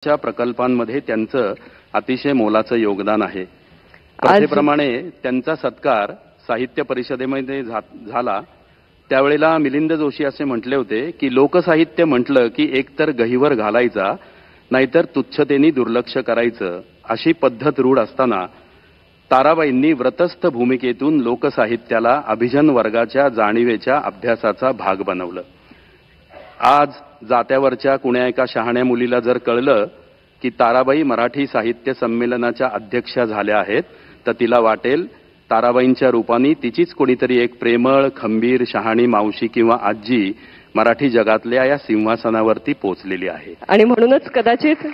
च्या प्रकल्पांमध्ये त्यांचं अतिशय मोलाचं योगदान आहे। प्रथेप्रमाणे त्यांचा सत्कार साहित्य परिषदेमध्ये झाला। त्यावेळेला मिलिंद जोशी असे म्हटले होते की लोकसाहित्य म्हटलं की एकतर गहिवर घालायचा नाहीतर तुच्छतेने दुर्लक्ष करायचं अशी पद्धत रूढ असताना ताराबाईंनी व्रतस्थ भूमिकेतून लोकसाहित्याला अभिजन वर्गाच्या जाणीवेच्या अभ्यासाचा भाग बनवलं। आज जात्यावरच्या कुण्या एका शहाण्या मुलीला जर कळलं की ताराबाई मराठी साहित्य संमेलनाच्या अध्यक्षा झाल्या आहेत तर तिला वाटेल ताराबाईंच्या रूपाने तिचीच कोणीतरी एक प्रेमळ खंबीर शहाणी मावशी किंवा आजी मराठी जगातल्या या सिंहासनावरती पोहोचलेली आहे। आणि म्हणूनच कदाचित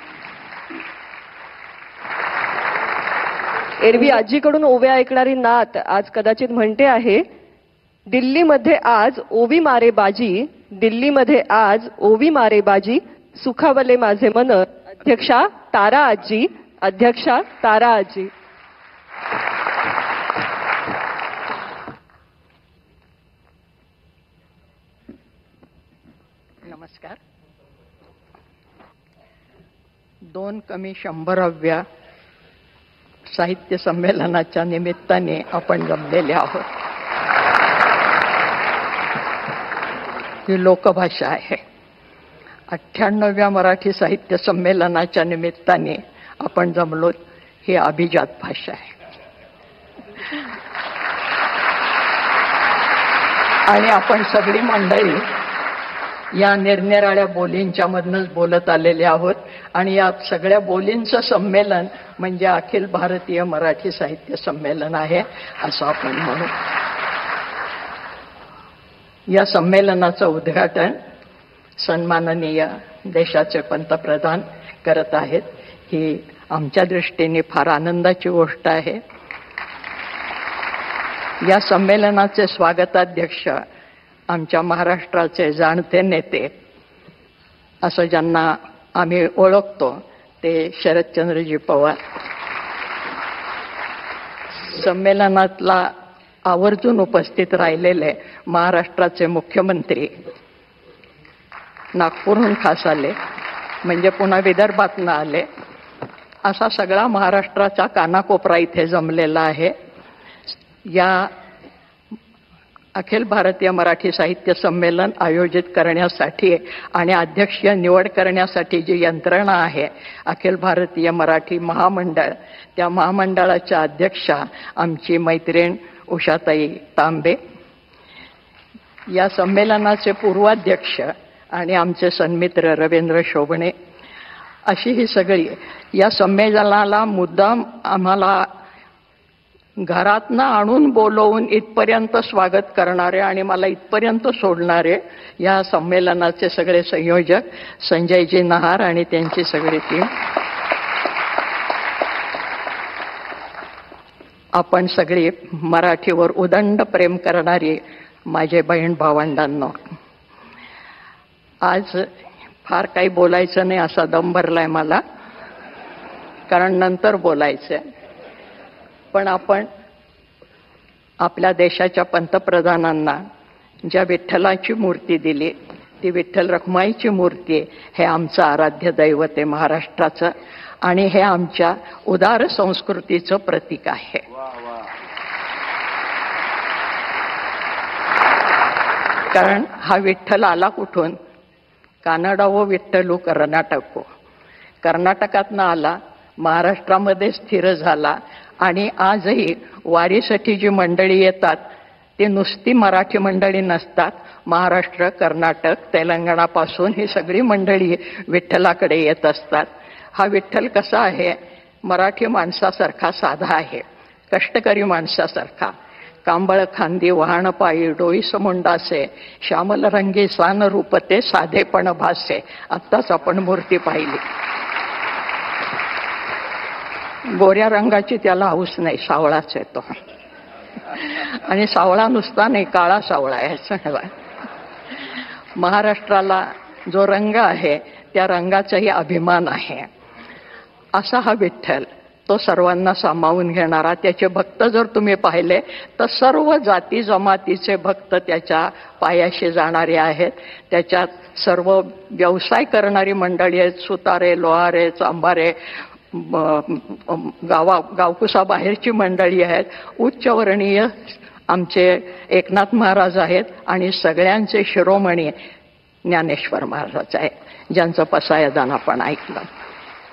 एरवी आजीकडून ओव्या ऐकणारी नात आज कदाचित म्हणते आहे, दिल्लीमध्ये आज ओवी मारे बाजी, दिल्लीमध्ये आज ओवी मारे बाजी, सुखावले माझे मन, अध्यक्षा तारा आजी, अध्यक्षा तारा आजी। नमस्कार। 2 कमी 100व्या साहित्य संमेलनाच्या निमित्ताने आपण जमलेले आहोत। ही लोकभाषा आहे। 98व्या मराठी साहित्य संमेलनाच्या निमित्ताने आपण जमलो, ही अभिजात भाषा आहे। आणि आपण सगळी मंडळी या निरनिराळ्या बोलींच्या मधनच बोलत आलेले आहोत आणि या सगळ्या बोलींचं संमेलन म्हणजे अखिल भारतीय मराठी साहित्य संमेलन आहे असं आपण म्हणू। या संमेलनाचं उद्घाटन सन्माननीय देशाचे पंतप्रधान करत आहेत। ही आमच्या दृष्टीने फार आनंदाची गोष्ट आहे। या संमेलनाचे स्वागताध्यक्ष आमच्या महाराष्ट्राचे जाणते नेते असं ज्यांना आम्ही ओळखतो ते शरदचंद्रजी पवार। संमेलनातला आवर्जून उपस्थित राहिलेले महाराष्ट्राचे मुख्यमंत्री नागपूरहून खास आले म्हणजे पुन्हा विदर्भातनं आले, असा सगळा महाराष्ट्राचा कानाकोपरा इथे जमलेला आहे। या अखिल भारतीय मराठी साहित्य संमेलन आयोजित करण्यासाठी आणि अध्यक्षीय निवड करण्यासाठी जी यंत्रणा आहे अखिल भारतीय मराठी महामंडळ, त्या महामंडळाच्या अध्यक्षा आमची मैत्रीण उषाताई तांबे, या संमेलनाचे पूर्वाध्यक्ष आणि आमचे सन्मित्र रवींद्र शोभणे, अशी ही सगळी या संमेलनाला मुद्दाम आम्हाला घरातनं आणून बोलवून इथपर्यंत स्वागत करणारे आणि मला इथपर्यंत सोडणारे या संमेलनाचे सगळे संयोजक संजयजी नहार आणि त्यांची सगळी टीम, आपण सगळी मराठीवर उदंड प्रेम करणारी माझे बहीण भावंडांनो, आज फार काही बोलायचं नाही असा दम भरलाय मला, कारण नंतर बोलायचंय। पण आपण आपल्या देशाच्या पंतप्रधानांना ज्या विठ्ठलाची मूर्ती दिली ती विठ्ठल रखुमाईची मूर्ती, हे आमचं आराध्य दैवत आहे महाराष्ट्राचं आणि हे आमच्या उदार संस्कृतीचं प्रतीक आहे। कारण हा विठ्ठल आला कुठून? कानडावो विठ्ठलू कर्नाटको, कर्नाटकातनं आला, महाराष्ट्रामध्ये स्थिर झाला आणि आजही वारीसाठी जी मंडळी येतात ती नुसती मराठी मंडळी नसतात। महाराष्ट्र, कर्नाटक, तेलंगणापासून ही सगळी मंडळी विठ्ठलाकडे येत असतात। हा विठ्ठल कसा आहे? मराठी माणसासारखा साधा आहे, कष्टकरी माणसासारखा, कांबळ खांदी वहाण पायी डोईस मुंडासे, श्यामल रंगी सान रूपते साधेपण भासे। आत्ताच आपण मूर्ती पाहिली। गोऱ्या रंगाची त्याला हौस नाही, सावळाच आहे तो, आणि सावळा नुसता नाही, काळा सावळा आहे। महाराष्ट्राला जो रंग आहे त्या रंगाचाही अभिमान आहे। असा हा विठ्ठल तो सर्वांना सामावून घेणारा. त्याचे भक्त जर तुम्ही पाहिले तर सर्व जाती जमातीचे भक्त त्याच्या पायाशी जाणारे आहेत. त्याच्यात सर्व व्यवसाय करणारी मंडळी आहेत, सुतारे, लोहारे, चांभारे, गावकुसाबाहेरची मंडळी आहेत, उच्चवर्णीय आमचे एकनाथ महाराज आहेत आणि सगळ्यांचे शिरोमणी ज्ञानेश्वर महाराज आहेत, ज्यांचं पसायदान आपण ऐकलं.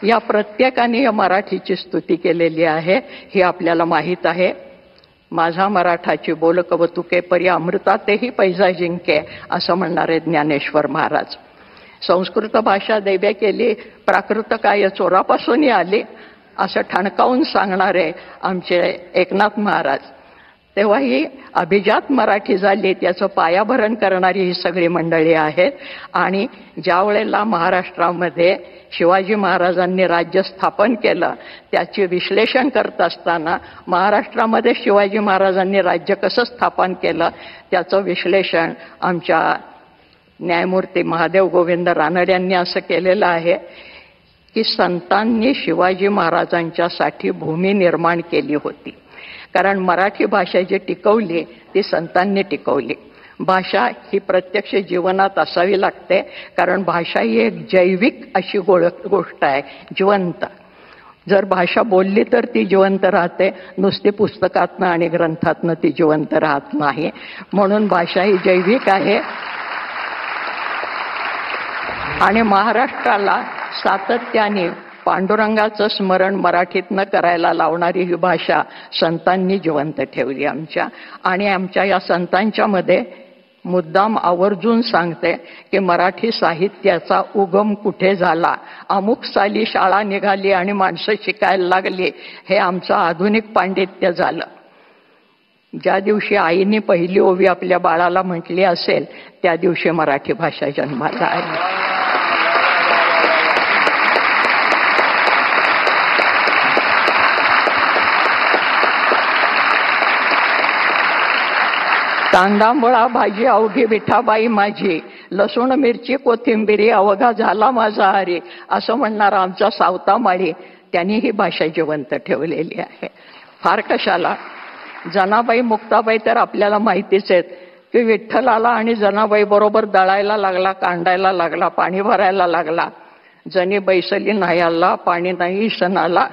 या प्रत्येकाने या मराठीची स्तुती केलेली आहे, हे आपल्याला माहीत आहे. माझा मराठाची बोल कवतुके परी अमृतातेही पैजा जिंके, असं म्हणणारे ज्ञानेश्वर महाराज. संस्कृत भाषा दैव्य केली, प्राकृत काय चोरापासूनही आली, असं ठणकावून सांगणारे आमचे एकनाथ महाराज. तेव्हा ही अभिजात मराठी झाली, त्याचं पायाभरण करणारी ही सगळी मंडळी आहेत. आणि ज्या वेळेला महाराष्ट्रामध्ये शिवाजी महाराजांनी राज्य स्थापन केलं, त्याचे विश्लेषण करत असताना महाराष्ट्रामध्ये शिवाजी महाराजांनी राज्य कसं स्थापन केलं त्याचं विश्लेषण आमच्या न्यायमूर्ती महादेव गोविंद रानडे यांनी असं केलेलं आहे की संतांनी शिवाजी महाराजांच्यासाठी भूमी निर्माण केली होती. कारण मराठी भाषा जी टिकवली ती संतांनी टिकवली. भाषा ही प्रत्यक्ष जीवनात असावी लागते, कारण भाषा ही एक जैविक अशी गोष्ट आहे, जिवंत. जर भाषा बोलली तर ती जिवंत राहते, नुसती पुस्तकातनं आणि ग्रंथातनं ती जिवंत राहत नाही. म्हणून भाषा ही जैविक आहे. आणि महाराष्ट्राला सातत्याने पांडुरंगाचं स्मरण मराठीतनं करायला लावणारी ही भाषा संतांनी जिवंत ठेवली आमच्या. आणि आमच्या या संतांच्या मध्ये मुद्दाम आवर्जून सांगते की मराठी साहित्याचा उगम कुठे झाला, अमुक साली शाळा निघाली आणि माणसं शिकायला लागली, हे आमचं आधुनिक पांडित्य झालं. ज्या दिवशी आईने पहिली ओवी आपल्या बाळाला म्हटली असेल त्या दिवशी मराठी भाषा जन्माला आली. कांदामुळा भाजी अवघी विठाबाई माझी, लसूण मिरची कोथिंबिरी अवघा झाला माझा हरी, असं म्हणणारा आमचा सावता माळी, त्यांनी ही भाषा जिवंत ठेवलेली आहे. फार कशाला, जनाबाई मुक्ताबाई तर आपल्याला माहितीच आहेत की विठ्ठलाला आणि जनाबाई बरोबर दळायला लागला, कांडायला लागला, पाणी भरायला लागला. जनी बैसली नाही आला, पाणी नाही सणाला.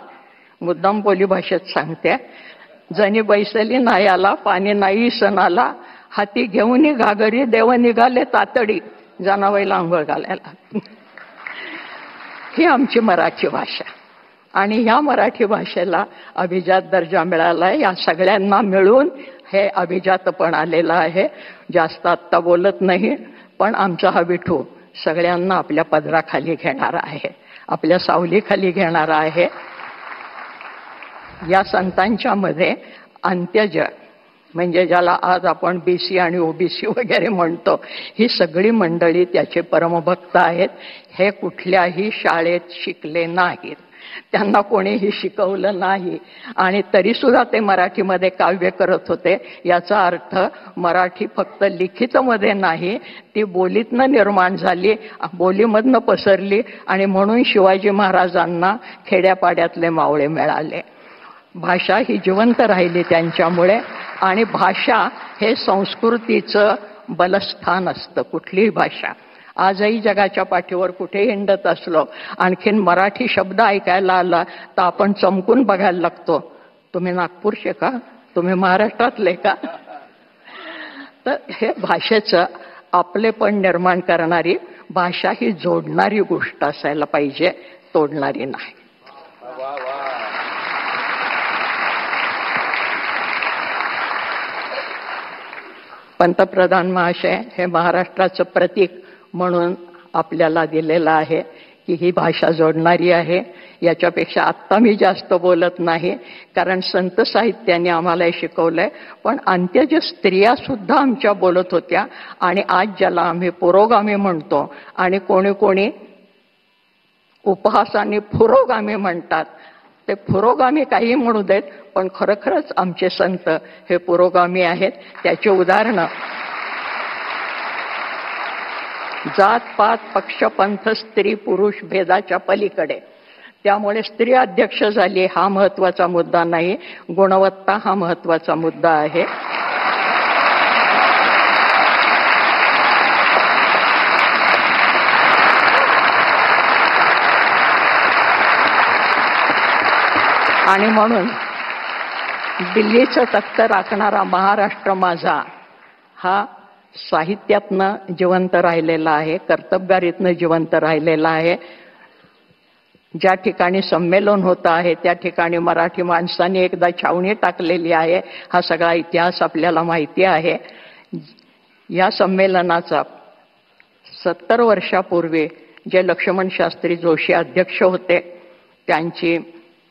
मुद्दाम बोली भाषेत सांगते, जनी बैसली नाही आला, पाणी नाही सणाला, हाती घेऊन घागरी देव निघाले तातडी, जनाबाईला आंघोळ घालायला. ही आमची मराठी भाषा. आणि ह्या मराठी भाषेला अभिजात दर्जा मिळालाय. या सगळ्यांना मिळून हे अभिजातपण आलेलं आहे. जास्त आत्ता बोलत नाही, पण आमचा हा विठू सगळ्यांना आपल्या पदराखाली घेणारा आहे, आपल्या सावलीखाली घेणारा आहे. या संतांच्या मध्ये अंत्यज म्हणजे ज्याला आज आपण बीसी आणि ओबीसी वगैरे म्हणतो, ही सगळी मंडळी त्याचे परमभक्त आहेत. हे कुठल्याही शाळेत शिकले नाहीत, त्यांना कोणीही शिकवलं नाही, आणि तरी सुद्धा ते मराठीमध्ये काव्य करत होते. याचा अर्थ मराठी फक्त लिखितमध्ये नाही, ती बोलीतनं निर्माण झाली, बोलीमधनं पसरली, आणि म्हणून शिवाजी महाराजांना खेड्यापाड्यातले मावळे मिळाले. भाषा ही जिवंत राहिली त्यांच्यामुळे. आणि भाषा हे संस्कृतीचं बलस्थान असतं. कुठलीही भाषा आजही जगाच्या पाठीवर कुठे हिंडत असलो, आणखीन मराठी शब्द ऐकायला आला तर आपण चमकून बघायला लागतो, तुम्ही नागपूरचे का, तुम्ही महाराष्ट्रातले का. तर हे भाषेचं आपलेपण निर्माण करणारी, भाषा ही जोडणारी गोष्ट असायला पाहिजे, तोडणारी नाही. पंतप्रधान महाशय हे महाराष्ट्राचं प्रतीक म्हणून आपल्याला दिलेलं आहे की ही भाषा जोडणारी आहे. याच्यापेक्षा आत्ता मी जास्त बोलत नाही, कारण संत साहित्याने आम्हाला हे शिकवलंय. पण अंत्यज स्त्रिया सुद्धा आमच्या बोलत होत्या. आणि आज ज्याला आम्ही पुरोगामी म्हणतो, आणि कोणी कोणी उपहासाने पुरोगामी म्हणतात, ते पुरोगामी काही म्हणू देत, पण खरोखरच आमचे संत हे पुरोगामी आहेत. त्याचे उदाहरणं जात पात पक्ष पंथ स्त्री पुरुष भेदाच्या पलीकडे त्यामुळे स्त्री अध्यक्ष झाली हा महत्वाचा मुद्दा नाही, गुणवत्ता हा महत्वाचा मुद्दा आहे. आणि म्हणून दिल्लीचं तख्त राखणारा महाराष्ट्र माझा हा साहित्यातनं जिवंत राहिलेला आहे, कर्तबगारीतनं जिवंत राहिलेला आहे. ज्या ठिकाणी संमेलन होतं आहे त्या ठिकाणी मराठी माणसांनी एकदा छावणी टाकलेली आहे. हा सगळा इतिहास आपल्याला माहिती आहे. या संमेलनाचा 70 वर्षापूर्वी जे लक्ष्मण शास्त्री जोशी अध्यक्ष होते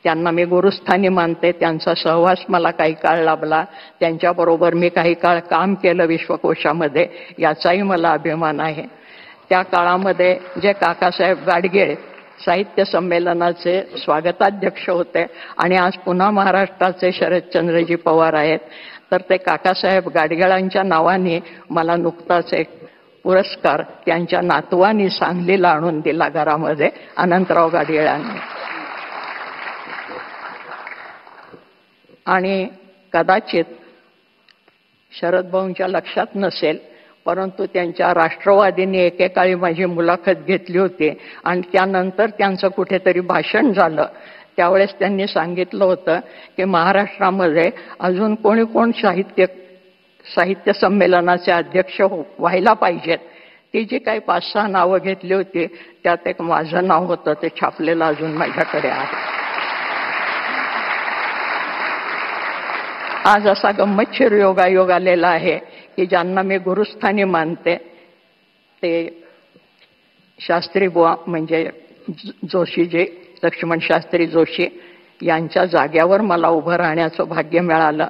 त्यांना मी गुरुस्थानी मानते. त्यांचा सहवास मला काही काळ लाभला. त्यांच्याबरोबर मी काही काळ काम केलं विश्वकोशामध्ये, याचाही मला अभिमान आहे. त्या काळामध्ये जे काकासाहेब गाडगीळ साहित्य संमेलनाचे स्वागताध्यक्ष होते आणि आज पुन्हा महाराष्ट्राचे शरदचंद्रजी पवार आहेत, तर ते काकासाहेब गाडगिळांच्या नावाने मला नुकताच एक पुरस्कार त्यांच्या नातवानी सांगलीला आणून दिला घरामध्ये, अनंतराव गाडगिळांनी. आणि कदाचित शरद भाऊंच्या लक्षात नसेल, परंतु त्यांच्या राष्ट्रवादींनी एकेकाळी माझी मुलाखत घेतली होती आणि त्यानंतर त्यांचं कुठेतरी भाषण झालं. त्यावेळेस त्यांनी सांगितलं होतं की महाराष्ट्रामध्ये अजून कोणी कोण साहित्य संमेलनाचे अध्यक्ष व्हायला पाहिजेत. ती जी काही 5-6 नावं घेतली होती त्यात एक माझं नाव होतं, ते छापलेलं अजून माझ्याकडे आहे. आज असा गंमतशीर योगायोग आलेला आहे की ज्यांना मी गुरुस्थानी मानते ते शास्त्री बुवा म्हणजे जोशीजी, लक्ष्मण शास्त्री जोशी यांच्या जाग्यावर मला उभं राहण्याचं भाग्य मिळालं.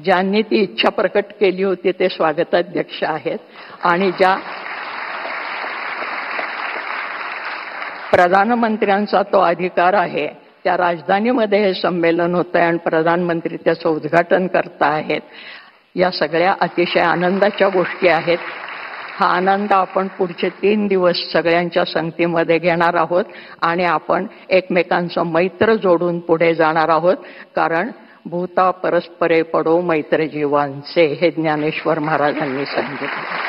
ज्यांनी ती इच्छा प्रकट केली होती ते स्वागताध्यक्ष आहेत. आणि ज्या प्रधानमंत्र्यांचा तो अधिकार आहे, त्या राजधानीमध्ये हे संमेलन होतं आहे आणि प्रधानमंत्री त्याचं उद्घाटन करता आहेत. या सगळ्या अतिशय आनंदाच्या गोष्टी आहेत. हा आनंद आपण पुढचे 3 दिवस सगळ्यांच्या संगतीमध्ये घेणार आहोत आणि आपण एकमेकांचं मैत्र जोडून पुढे जाणार आहोत. कारण भूता परस्परे पडो मैत्र जीवांचे, हे ज्ञानेश्वर महाराजांनी सांगितलं.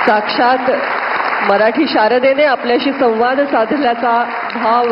साक्षात मराठी शारदेने आपल्याशी संवाद साधल्याचा भाव